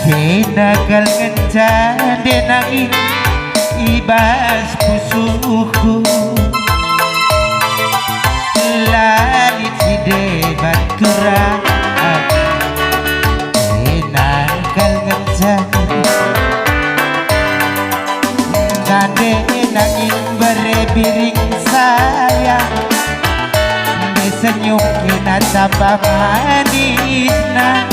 Kenagal ngencade nangis ibas pusuku lali cide batura kenagal ngencade ngade nangis berebiring sayang senyum kena tambah manisna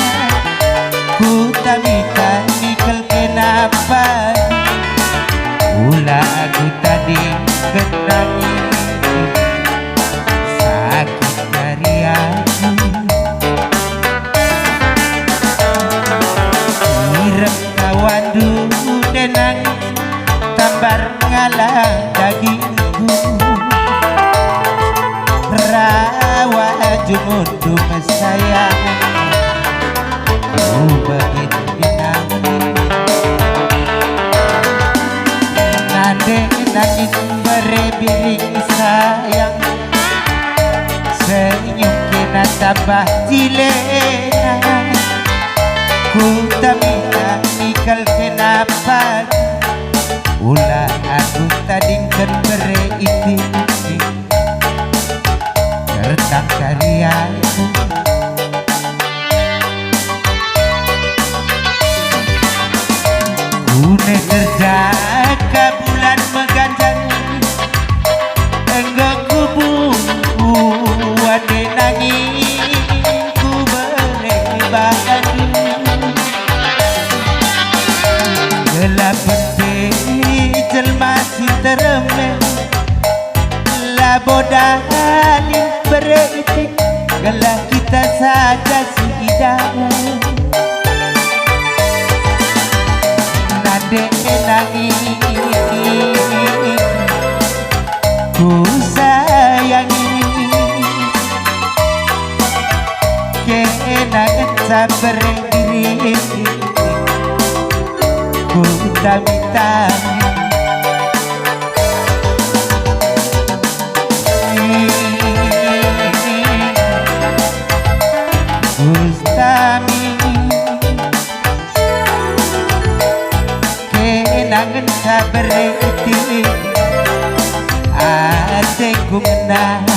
ku tak minta nikel kenapa ulah aku tadi kenangi sakit dari aku irem kawan dulu denang tambar ngalah dagingku rawa jumundu sayang begitu binang nade nangis berebiring sayang senyum kena tambah cilena ku tak minta nikal kenapa ulah aku tadingkan bereiti tentang karyaku Une kerja ke bulan meganjang enggak kubu wade nangis ku berebahan gelap peti jelma si tereme labodali bereitik gelap kita saja si idaman nangis ku sayangi kenangan sabar diri ku tak minta kenangan sabar itu ateku menang